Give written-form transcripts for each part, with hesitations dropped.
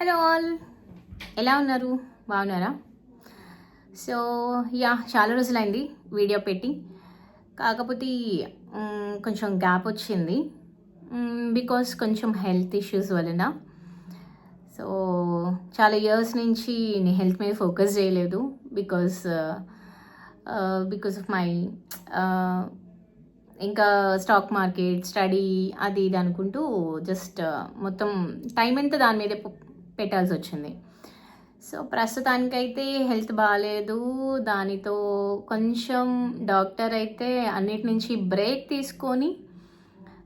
Hello all, ఎలా ఉన్నారు? బాగున్నారా? సో చాలా రోజులైంది వీడియో పెట్టి. కాకపోతే కొంచెం గ్యాప్ వచ్చింది బికాస్ కొంచెం హెల్త్ ఇష్యూస్ వలన. సో చాలా ఇయర్స్ నుంచి నేను హెల్త్ మీద ఫోకస్ చేయలేదు బికాస్ బికాస్ ఆఫ్ మై ఇంకా స్టాక్ మార్కెట్ స్టడీ అది ఇది అనుకుంటూ జస్ట్ మొత్తం టైం అంతా దాని మీదే పెట్టాల్సి వచ్చింది. సో ప్రస్తుతానికైతే హెల్త్ బాగాలేదు. దానితో కొంచెం డాక్టర్ అయితే అన్నిటి నుంచి బ్రేక్ తీసుకొని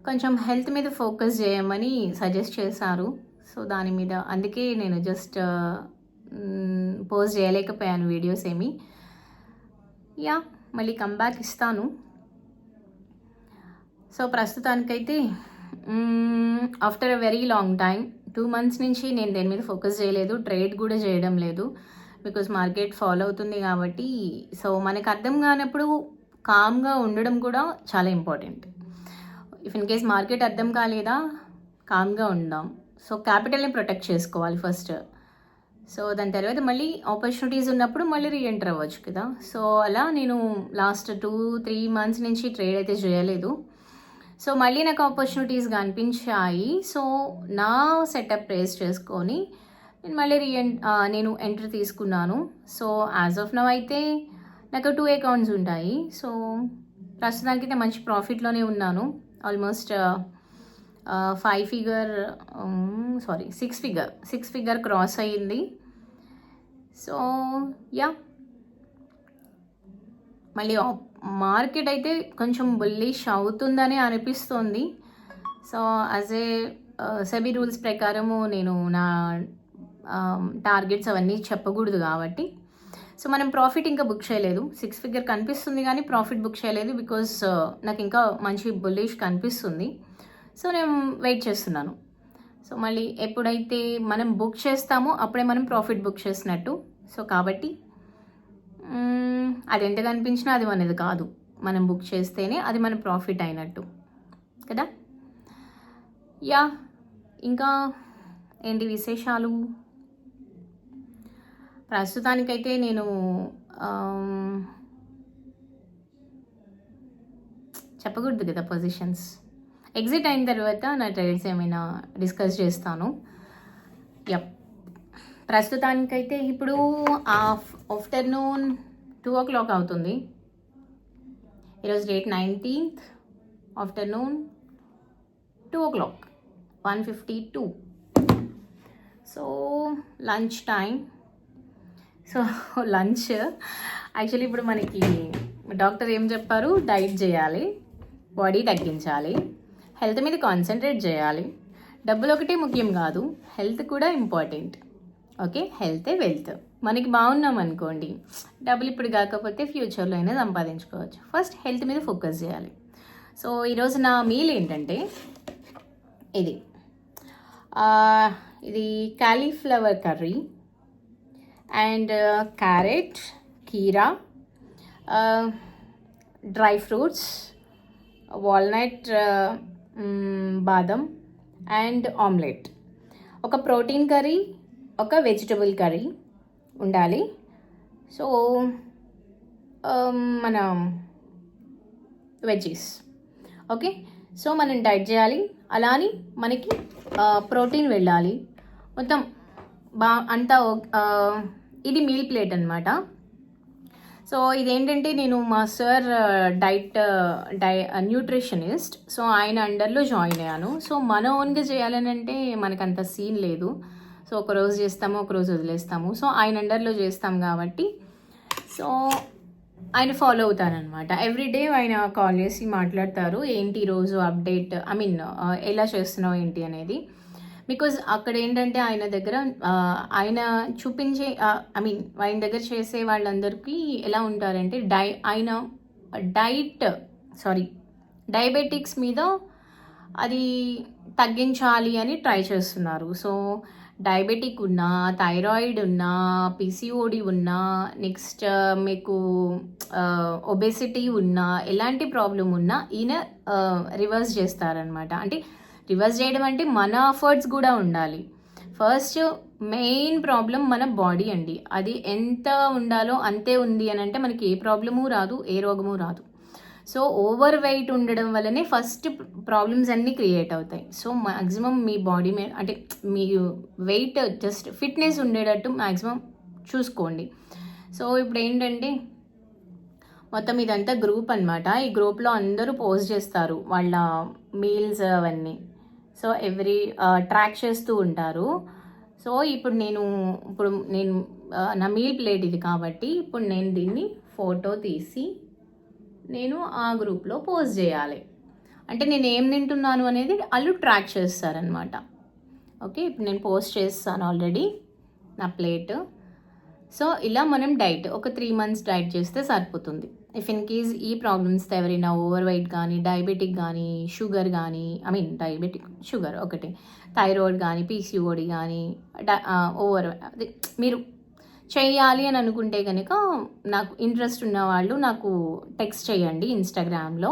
కొంచెం హెల్త్ మీద ఫోకస్ చేయమని సజెస్ట్ చేశారు. సో దాని మీద అందుకే నేను జస్ట్ పోస్ట్ చేయలేకపోయాను వీడియోస్ ఏమి. మళ్ళీ కంబ్యాక్ ఇస్తాను. సో ప్రస్తుతానికైతే after a very long time 2 months నుంచి నేను దేని మీద ఫోకస్ చేయలేదు, ట్రేడ్ కూడా చేయడం లేదు బికాజ్ మార్కెట్ ఫాలో అవుతుంది కాబట్టి. సో మనకు అర్థం కానప్పుడు కామ్గా ఉండడం కూడా చాలా important. If in case market అర్థం కాలేదా, కామ్గా ఉందాం. సో క్యాపిటల్ని ప్రొటెక్ట్ చేసుకోవాలి ఫస్ట్. సో దాని తర్వాత మళ్ళీ ఆపర్చునిటీస్ ఉన్నప్పుడు మళ్ళీ రీఎంటర్ అవ్వచ్చు కదా. సో అలా నేను లాస్ట్ 2-3 months నుంచి ట్రేడ్ అయితే చేయలేదు. సో మళ్ళీ నాకు ఆపర్చునిటీస్ కనిపించాయి. సో నా సెటప్ రేస్ చేసుకొని నేను మళ్ళీ నేను ఎంట్రీ తీసుకున్నాను. సో యాజ్ ఆఫ్ నవ్ అయితే నాకు 2 accounts ఉంటాయి. సో ప్రస్తుతానికి అయితే మంచి ప్రాఫిట్లోనే ఉన్నాను. ఆల్మోస్ట్ 6 figure క్రాస్ అయ్యింది. సో మళ్ళీ మార్కెట్ అయితే కొంచెం బుల్లిష్ అవుతుందని అనిపిస్తోంది. So as a SEBI rules ప్రకారము నేను నా టార్గెట్స్ అవన్నీ చెప్పకూడదు కాబట్టి సో మనం ప్రాఫిట్ ఇంకా బుక్ చేయలేదు. 6 figure కనిపిస్తుంది కానీ ప్రాఫిట్ బుక్ చేయలేదు బికాస్ నాకు ఇంకా మంచి బుల్లిష్ కనిపిస్తుంది. సో నేను వెయిట్ చేస్తున్నాను. సో మళ్ళీ ఎప్పుడైతే మనం బుక్ చేస్తామో అప్పుడే మనం ప్రాఫిట్ బుక్ చేసినట్టు. సో కాబట్టి అది ఎంత కనిపించినా అది మనది కాదు. మనం బుక్ చేస్తేనే అది మన ప్రాఫిట్ అయినట్టు కదా. ఇంకా ఏంటి విశేషాలు? ప్రస్తుతానికైతే నేను చెప్పకూడదు కదా పొజిషన్స్. ఎగ్జిట్ అయిన తర్వాత నా ట్రేడ్స్ ఏమైనా డిస్కస్ చేస్తాను. ప్రస్తుతానికైతే ఇప్పుడు ఆఫ్టర్నూన్ 2 o'clock అవుతుంది. ఈరోజు date 19th, afternoon 2 o'clock, 1:52. So lunch time. So lunch actually ఇప్పుడు మనకి డాక్టర్ ఏం చెప్పారు, డైట్ చేయాలి, బాడీ తగ్గించాలి, హెల్త్ మీద కాన్సన్ట్రేట్ చేయాలి. డబ్బులు ఒకటే ముఖ్యం కాదు, హెల్త్ కూడా ఇంపార్టెంట్. Okay, హెల్తే wealth. మనకి బాగున్నాం అనుకోండి, డబ్బులు ఇప్పుడు కాకపోతే ఫ్యూచర్లో అయినా సంపాదించుకోవచ్చు. ఫస్ట్ హెల్త్ మీద ఫోకస్ చేయాలి. సో ఈరోజు నా మీల్ ఏంటంటే ఇది కాలీఫ్లవర్ కర్రీ అండ్ క్యారెట్, కీరా, డ్రై ఫ్రూట్స్, వాల్నట్, బాదం అండ్ ఆమ్లెట్. ఒక ప్రోటీన్ కర్రీ, ఒక వెజిటబుల్ కర్రీ ఉండాలి. సో మన వెజ్జీస్. ఓకే, సో మనం డైట్ చేయాలి, అలా అని మనకి ప్రోటీన్ వెళ్ళాలి. మొత్తం అంతా ఇది మీల్ ప్లేట్ అనమాట. సో ఇదేంటంటే నేను మా సార్ న్యూట్రిషనిస్ట్. సో ఆయన అండర్లో జాయిన్ అయ్యాను. సో మన ఓన్గా చేయాలని అంటే మనకంత సీన్ లేదు. సో ఒకరోజు చేస్తాము, ఒకరోజు వదిలేస్తాము. సో ఆయన అండర్లో చేస్తాం కాబట్టి సో ఆయన ఫాలో అవుతారనమాట. ఎవ్రీడే ఆయన కాల్ చేసి మాట్లాడతారు, ఏంటి ఈరోజు అప్డేట్, ఎలా చేస్తున్నావు ఏంటి అనేది. బికాజ్ అక్కడ ఏంటంటే ఆయన దగ్గర ఆయన చూపించే ఆయన దగ్గర చేసే వాళ్ళందరికీ ఎలా ఉంటారంటే ఆయన డయాబెటిక్స్ మీద అది తగ్గించాలి అని ట్రై చేస్తున్నారు. సో డయాబెటిక్ ఉన్నా, థైరాయిడ్ ఉన్నా, పిసిఓడి ఉన్నా, నెక్స్ట్ మీకు ఒబెసిటీ ఉన్నా, ఎలాంటి ప్రాబ్లం ఉన్నా ఈయన రివర్స్ చేస్తారనమాట. అంటే రివర్స్ చేయడం అంటే మన ఎఫర్ట్స్ కూడా ఉండాలి. ఫస్ట్ మెయిన్ ప్రాబ్లం మన బాడీ అండి. అది ఎంత ఉండాలో అంతే ఉంది అని అంటే మనకి ఏ ప్రాబ్లము రాదు, ఏ రోగము రాదు. సో ఓవర్ వెయిట్ ఉండడం వల్లనే ఫస్ట్ ప్రాబ్లమ్స్ అన్నీ క్రియేట్ అవుతాయి. సో మ్యాక్సిమం మీ బాడీ మీద అంటే మీ వెయిట్ జస్ట్ ఫిట్నెస్ ఉండేటట్టు మ్యాక్సిమం చూసుకోండి. సో ఇప్పుడు ఏంటంటే మొత్తం ఇదంతా గ్రూప్ అనమాట. ఈ గ్రూప్లో అందరూ పోస్ట్ చేస్తారు వాళ్ళ మీల్స్ అవన్నీ. సో ఎవ్రీ ట్రాక్ చేస్తూ ఉంటారు. సో ఇప్పుడు నేను నా మీల్ ప్లేట్ ఇది కాబట్టి ఇప్పుడు నేను దీన్ని ఫోటో తీసి నేను ఆ గ్రూప్లో పోస్ట్ చేయాలి. అంటే నేను ఏం తింటున్నాను అనేది వాళ్ళు ట్రాక్ చేస్తారనమాట. ఓకే, ఇప్పుడు నేను పోస్ట్ చేస్తాను ఆల్రెడీ నా ప్లేట్. సో ఇలా మనం డైట్ ఒక 3 months డైట్ చేస్తే సరిపోతుంది. ఇఫ్ ఇన్ కేస్ ఈ ప్రాబ్లమ్స్తో ఎవరైనా ఓవర్ వెయిట్ కానీ, డయాబెటిక్ కానీ, షుగర్ కానీ, డయాబెటిక్ షుగర్ ఒకటి, థైరాయిడ్ కానీ, పీసీఓడి కానీ, అది మీరు చేయాలి అని అనుకుంటే కనుక నాకు ఇంట్రెస్ట్ ఉన్న వాళ్ళు నాకు టెక్స్ట్ చేయండి ఇన్స్టాగ్రామ్లో.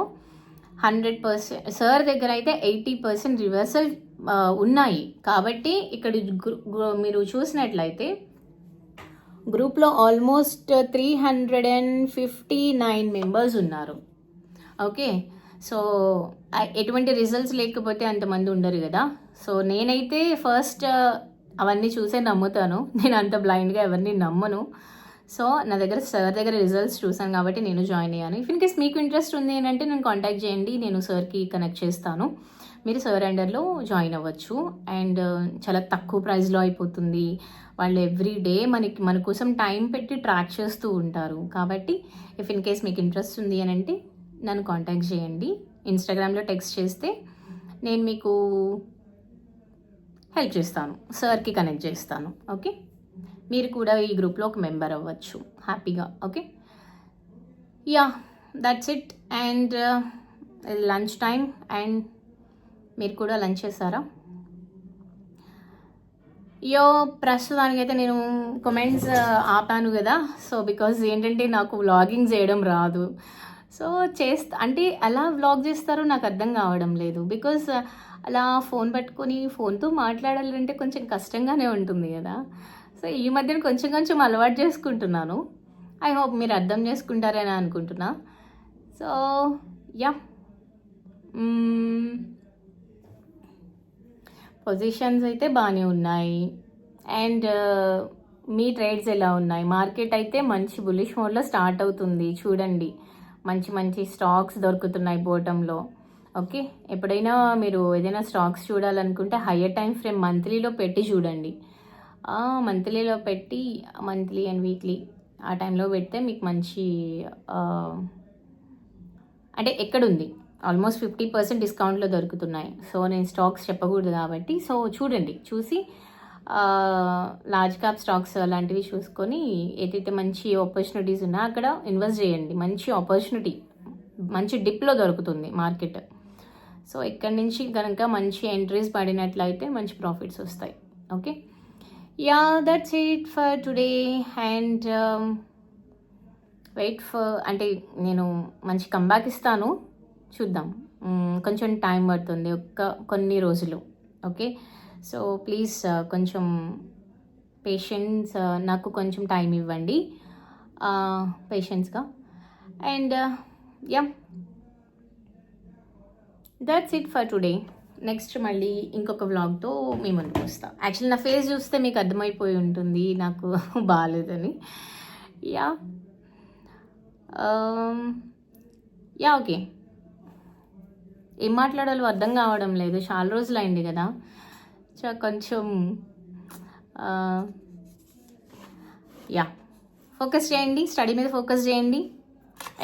100% సార్ దగ్గర అయితే 80% రివర్సల్ ఉన్నాయి. కాబట్టి ఇక్కడ మీరు చూసినట్లయితే గ్రూప్లో ఆల్మోస్ట్ 359 మెంబర్స్ ఉన్నారు. ఓకే, సో ఎటువంటి రిజల్ట్స్ లేకపోతే అంతమంది ఉండరు కదా. సో నేనైతే ఫస్ట్ అవన్నీ చూసే నమ్ముతాను. నేను అంత బ్లైండ్గా ఎవరిని నమ్మను. సో నా దగ్గర సార్ దగ్గర రిజల్ట్స్ చూసాను కాబట్టి నేను జాయిన్ అయ్యాను. ఇఫ్ ఇన్ కేస్ మీకు ఇంట్రెస్ట్ ఉంది ఏంటంటే నేను కాంటాక్ట్ చేయండి, నేను సార్కి కనెక్ట్ చేస్తాను. మీరు సార్ అండర్లో జాయిన్ అవ్వచ్చు. అండ్ చాలా తక్కువ ప్రైస్లో అయిపోతుంది. వాళ్ళు ఎవ్రీ డే మన కోసం టైం పెట్టి ట్రాక్ చేస్తూ ఉంటారు. కాబట్టి ఇఫ్ ఇన్ కేస్ మీకు ఇంట్రెస్ట్ ఉంది అని అంటే నన్ను కాంటాక్ట్ చేయండి. ఇన్స్టాగ్రామ్లో టెక్స్ట్ చేస్తే నేను మీకు హెల్ప్ చేస్తాను, సార్కి కనెక్ట్ చేస్తాను. ఓకే, మీరు కూడా ఈ గ్రూప్లో ఒక మెంబర్ అవ్వచ్చు హ్యాపీగా. Okay, yeah that's it. And lunch time. And మీరు కూడా లంచ్ చేస్తారా? ప్రస్తుతానికైతే నేను కామెంట్స్ ఆపాను కదా. సో బికాజ్ ఏంటంటే నాకు వ్లాగింగ్ చేయడం రాదు. సో అంటే ఎలా వ్లాగ్ చేస్తారో నాకు అర్థం కావడం లేదు. బికాజ్ అలా ఫోన్ పట్టుకొని ఫోన్తో మాట్లాడాలంటే కొంచెం కష్టంగానే ఉంటుంది కదా. సో ఈ మధ్యన కొంచెం అలవాటు చేసుకుంటున్నాను. ఐ హోప్ మీరు అర్థం చేసుకుంటారని అనుకుంటున్నా. సో యా, పొజిషన్స్ అయితే బాగానే ఉన్నాయి. అండ్ మీ ట్రేడ్స్ ఎలా ఉన్నాయి? మార్కెట్ అయితే మంచి బులిష్ మోడ్లో స్టార్ట్ అవుతుంది. చూడండి, మంచి స్టాక్స్ దొరుకుతున్నాయి బాటంలో. ఓకే, ఎప్పుడైనా మీరు ఏదైనా స్టాక్స్ చూడాలనుకుంటే హయ్యర్ టైం ఫ్రేమ్ మంత్లీలో పెట్టి చూడండి. మంత్లీలో పెట్టి మంత్లీ అండ్ వీక్లీ ఆ టైంలో పెడితే మీకు మంచి అంటే ఎక్కడుంది ఆల్మోస్ట్ 50% డిస్కౌంట్లో దొరుకుతున్నాయి. సో నేను స్టాక్స్ చెప్పకూడదు కాబట్టి సో చూడండి, చూసి లార్జ్ క్యాప్ స్టాక్స్ అలాంటివి చూసుకొని ఏదైతే మంచి ఆపర్చునిటీస్ ఉన్నా అక్కడ ఇన్వెస్ట్ చేయండి. మంచి ఆపర్చునిటీ, మంచి డిప్లో దొరుకుతుంది మార్కెట్. సో ఇక్కడి నుంచి కనుక మంచి ఎంట్రీస్ పడినట్లయితే మంచి ప్రాఫిట్స్ వస్తాయి. Okay, yeah that's it for today. And wait for అంటే నేను మంచి కంబ్యాక్ ఇస్తాను, చూద్దాం. కొంచెం టైం పడుతుంది, కొన్ని రోజులు. ఓకే, సో ప్లీజ్ కొంచెం పేషెన్స్, నాకు కొంచెం టైం ఇవ్వండి పేషెన్స్గా. And ya that's it for today. Next మళ్ళీ ఇంకొక వ్లాగ్తో మీ ముందుకు వస్తాను. యాక్చువల్లీ నా ఫేస్ చూస్తే మీకు అర్థమైపోయి ఉంటుంది నాకు బాగాలేదని. యా ఓకే, ఏం మాట్లాడాలో అర్థం కావడం లేదు, చాలా రోజులు అయింది కదా. సో కొంచెం ఫోకస్ చేయండి, స్టడీ మీద ఫోకస్ చేయండి.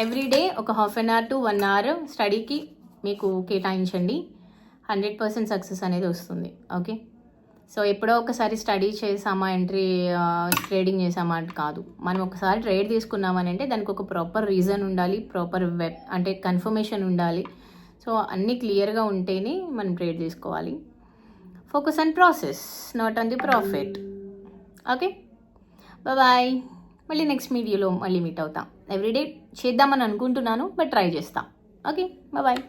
ఎవ్రీడే ఒక 1/2 hour to 1 hour స్టడీకి మీకు కేటాయించండి. 100% సక్సెస్ అనేది వస్తుంది. ఓకే, సో ఎప్పుడో ఒకసారి స్టడీ చేసామా, ట్రేడింగ్ చేసామా అంటే కాదు. మనం ఒకసారి ట్రేడ్ తీసుకున్నామని అంటే దానికి ఒక ప్రాపర్ రీజన్ ఉండాలి, ప్రాపర్ అంటే కన్ఫర్మేషన్ ఉండాలి. సో అన్నీ క్లియర్గా ఉంటేనే మనం ట్రేడ్ తీసుకోవాలి. Focus on process, not on the profit. Okay, bye. మళ్ళీ నెక్స్ట్ వీడియోలో మళ్ళీ మీట్ అవుతాం. ఎవ్రీడే చేద్దామని అనుకుంటున్నాను, బట్ ట్రై చేస్తాం. Okay, bye.